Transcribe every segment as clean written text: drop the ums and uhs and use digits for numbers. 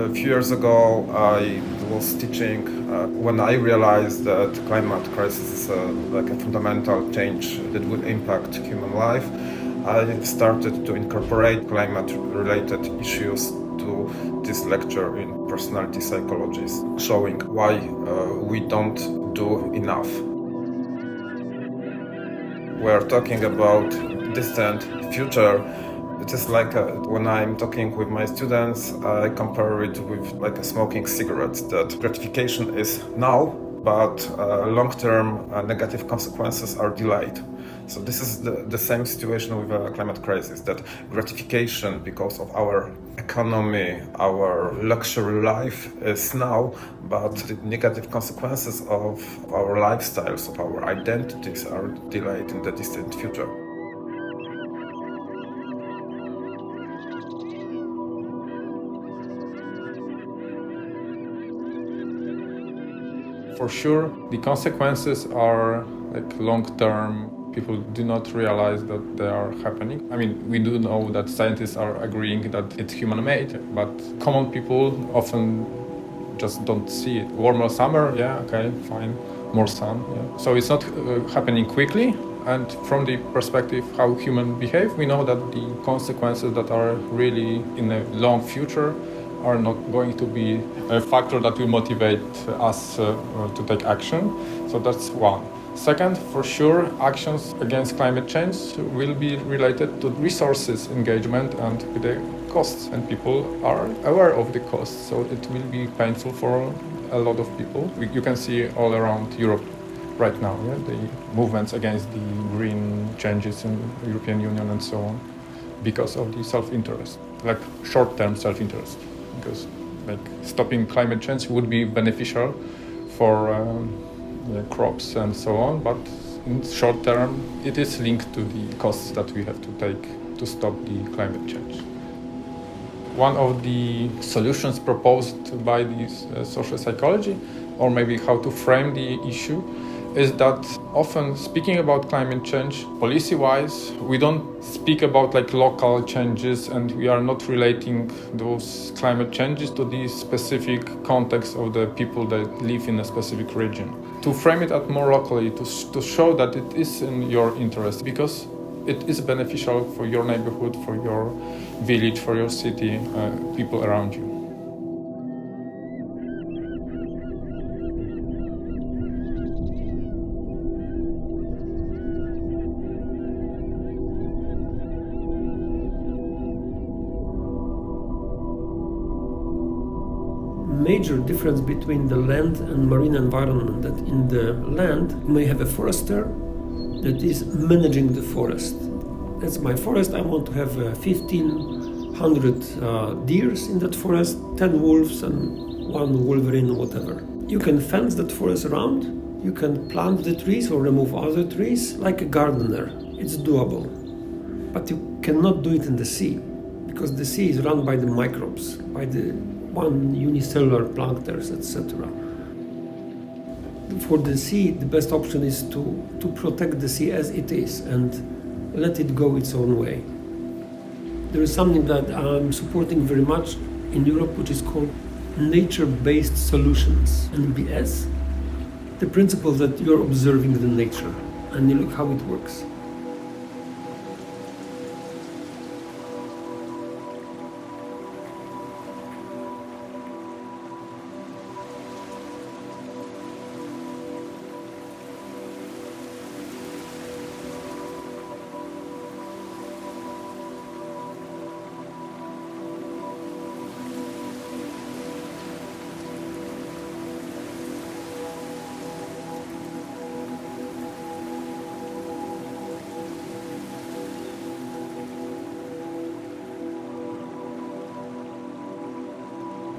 A few years ago, I was teaching when I realized that climate crisis is like a fundamental change that will impact human life. I started to incorporate climate-related issues to this lecture in personality psychology, showing why we don't do enough. We're talking about distant future. It is like when I'm talking with my students, I compare it with like a smoking cigarettes, that gratification is now, but long-term negative consequences are delayed. So this is the same situation with the climate crisis, that gratification because of our economy, our luxury life is now, but the negative consequences of our lifestyles, of our identities are delayed in the distant future. For sure, the consequences are like long-term. People do not realize that they are happening. I mean, we do know that scientists are agreeing that it's human-made, but common people often just don't see it. Warmer summer, yeah, okay, fine. More sun, yeah. So it's not happening quickly. And from the perspective how humans behave, we know that the consequences that are really in the long future are not going to be a factor that will motivate us to take action. So that's one. Second, for sure, actions against climate change will be related to resources engagement and the costs. And people are aware of the costs, so it will be painful for a lot of people. You can see all around Europe right now, yeah, the movements against the green changes in the European Union and so on, because of the self-interest, like short-term self-interest. Because like stopping climate change would be beneficial for crops and so on, but in short term it is linked to the costs that we have to take to stop the climate change. One of the solutions proposed by this social psychology, or maybe how to frame the issue, is that often speaking about climate change, policy-wise, we don't speak about like local changes, and we are not relating those climate changes to the specific context of the people that live in a specific region. To frame it at more locally, to show that it is in your interest, because it is beneficial for your neighborhood, for your village, for your city, people around you. Major difference between the land and marine environment, that in the land you may have a forester that is managing the forest. That's my forest. I want to have 1,500 deers in that forest, 10 wolves and 1 wolverine, whatever. You can fence that forest around, you can plant the trees or remove other trees like a gardener. It's doable. But you cannot do it in the sea, because the sea is run by the microbes, by the unicellular planktons, etc. For the sea, the best option is to protect the sea as it is and let it go its own way. There is something that I'm supporting very much in Europe, which is called nature-based solutions, NBS. The principle that you're observing the nature and you look how it works.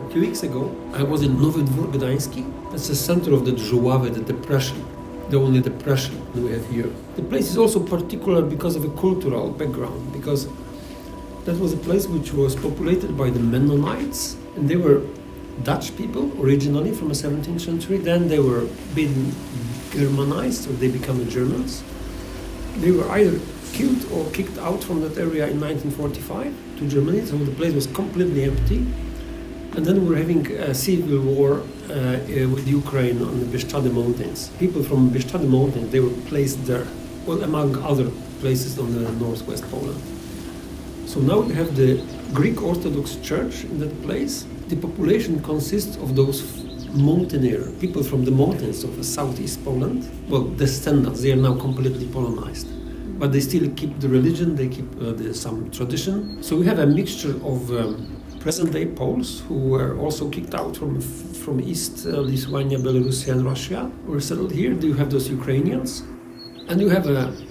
A few weeks ago, I was in Nowy Dwór, Gdańsk. That's the center of the Żuławy, the depression, the only depression we have here. The place is also particular because of a cultural background, because that was a place which was populated by the Mennonites, and they were Dutch people originally from the 17th century. Then they were being Germanized, so they became Germans. They were either killed or kicked out from that area in 1945 to Germany, so the place was completely empty. And then we're having a civil war with Ukraine on the Bieszczady Mountains. People from Bieszczady Mountains, they were placed there, well, among other places on the northwest Poland. So now you have the Greek Orthodox Church in that place. The population consists of those mountaineer, people from the mountains of southeast Poland. Well, descendants, they are now completely Polonized. But they still keep the religion, they keep some tradition. So we have a mixture of present-day Poles who were also kicked out from East Lithuania, Belarus and Russia, were settled here. You have those Ukrainians. And you have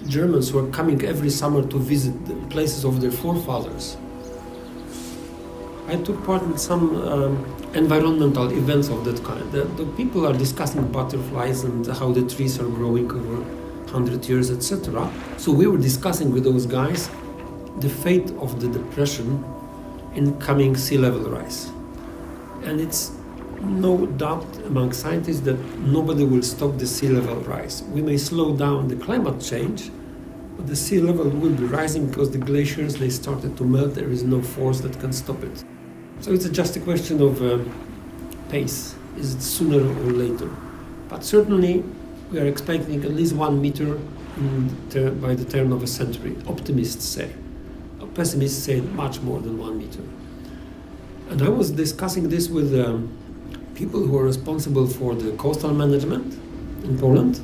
Germans who are coming every summer to visit the places of their forefathers. I took part in some environmental events of that kind. The people are discussing butterflies and how the trees are growing over 100 years, etc. So we were discussing with those guys the fate of the depression in coming sea level rise. And it's no doubt among scientists that nobody will stop the sea level rise. We may slow down the climate change, but the sea level will be rising because the glaciers, they started to melt. There is no force that can stop it. So it's just a question of pace. Is it sooner or later? But certainly we are expecting at least 1 meter by the turn of a century. Optimists say. Pessimists say much more than 1 meter. And I was discussing this with people who are responsible for the coastal management in Poland.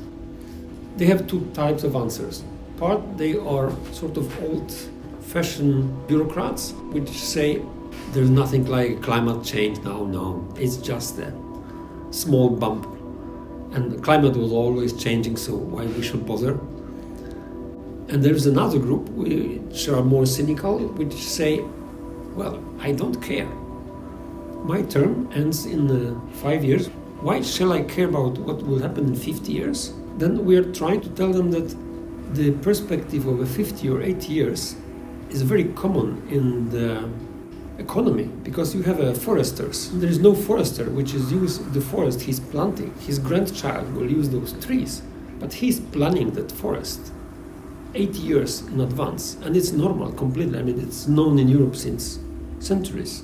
They have two types of answers. Part, they are sort of old-fashioned bureaucrats, which say there's nothing like climate change now, no. It's just a small bump. And the climate was always changing, so why we should bother? And there's another group which are more cynical, which say, well, I don't care. My term ends in 5 years. Why shall I care about what will happen in 50 years? Then we are trying to tell them that the perspective of a 50 or 80 years is very common in the economy, because you have foresters. There is no forester which is use the forest he's planting. His grandchild will use those trees, but he's planning that forest 80 years in advance, and it's normal completely. I mean, it's known in Europe since centuries.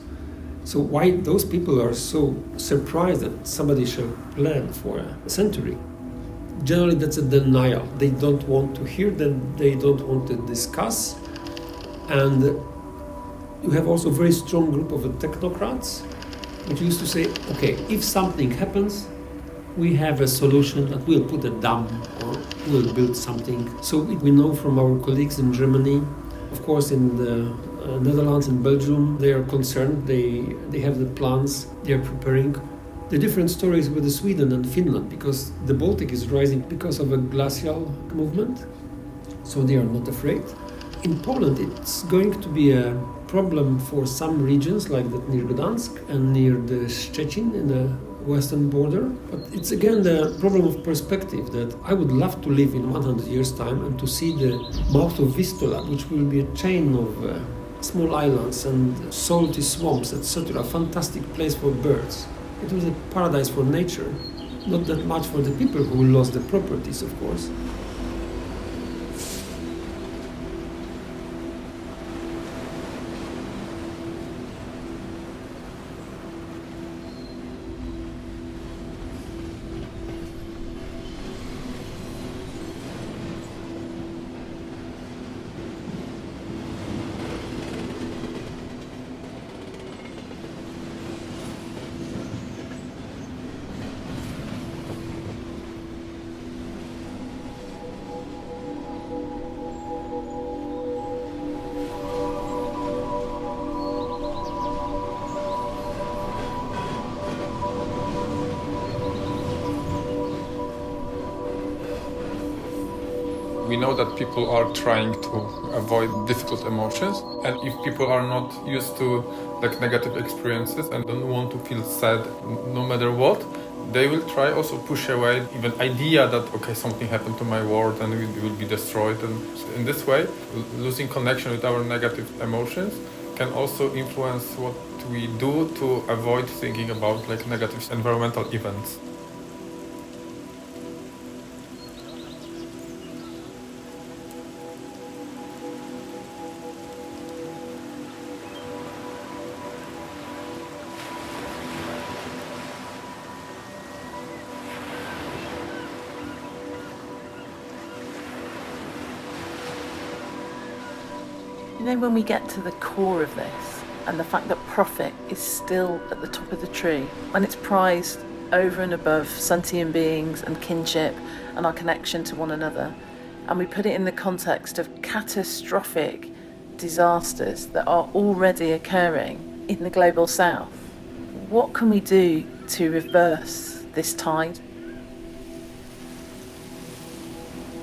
So why those people are so surprised that somebody shall plan for a century? Generally, that's a denial. They don't want to hear that, they don't want to discuss. And you have also a very strong group of technocrats, which used to say, okay, if something happens, we have a solution that we'll put a dam or we'll build something. So we know from our colleagues in Germany, of course in the Netherlands and Belgium, they are concerned, they have the plans, they are preparing. The different stories with Sweden and Finland, because the Baltic is rising because of a glacial movement, so they are not afraid. In Poland, it's going to be a problem for some regions, like that near Gdańsk and near the Szczecin in the western border. But it's again the problem of perspective, that I would love to live in 100 years' time and to see the mouth of Vistula, which will be a chain of small islands and salty swamps, etc. A fantastic place for birds. It was a paradise for nature, not that much for the people who lost their properties, of course. We know that people are trying to avoid difficult emotions, and if people are not used to like negative experiences and don't want to feel sad no matter what, they will try also push away even idea that okay, something happened to my world and it will be destroyed. And in this way, losing connection with our negative emotions can also influence what we do to avoid thinking about like negative environmental events. You know, when we get to the core of this, and the fact that profit is still at the top of the tree, when it's prized over and above sentient beings and kinship and our connection to one another, and we put it in the context of catastrophic disasters that are already occurring in the global south, what can we do to reverse this tide?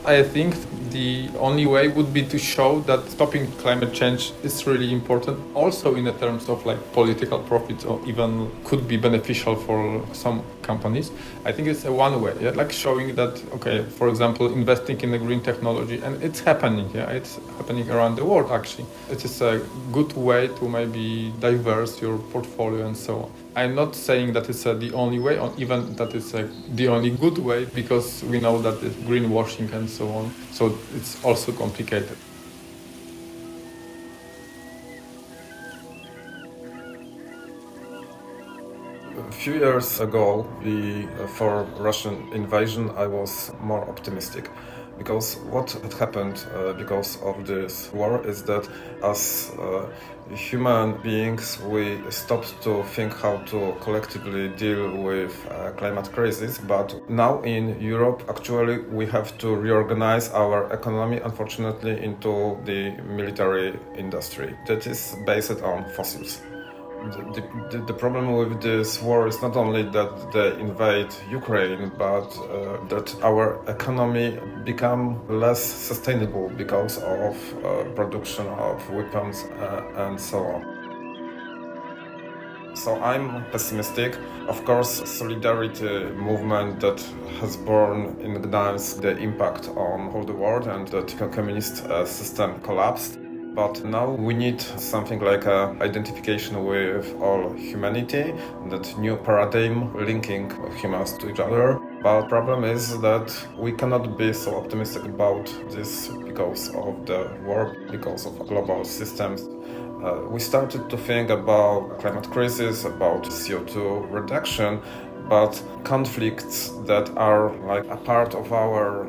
I think the only way would be to show that stopping climate change is really important, also in the terms of like political profits, or even could be beneficial for some companies. I think it's a one way, yeah? Like showing that, okay, for example, investing in the green technology, and it's happening, yeah, it's happening around the world actually. It is a good way to maybe diverse your portfolio and so on. I'm not saying that it's the only way, or even that it's the only good way, because we know that it's greenwashing and so on. So it's also complicated. A few years ago, before Russian invasion, I was more optimistic. Because what had happened because of this war is that as human beings, we stopped to think how to collectively deal with climate crisis. But now in Europe, actually, we have to reorganize our economy, unfortunately, into the military industry that is based on fossils. The problem with this war is not only that they invade Ukraine, but that our economy become less sustainable because of production of weapons and so on. So I'm pessimistic. Of course, solidarity movement that has born in Gdańsk the impact on all the world, and that communist system collapsed. But now we need something like identification with all humanity, that new paradigm linking humans to each other. But the problem is that we cannot be so optimistic about this because of the war, because of global systems. We started to think about climate crisis, about CO2 reduction, but conflicts that are like a part of our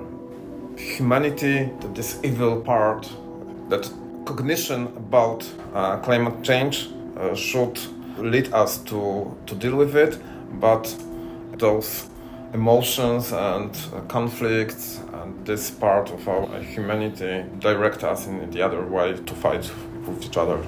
humanity, this evil part, that cognition about climate change should lead us to deal with it, but those emotions and conflicts and this part of our humanity direct us in the other way to fight with each other.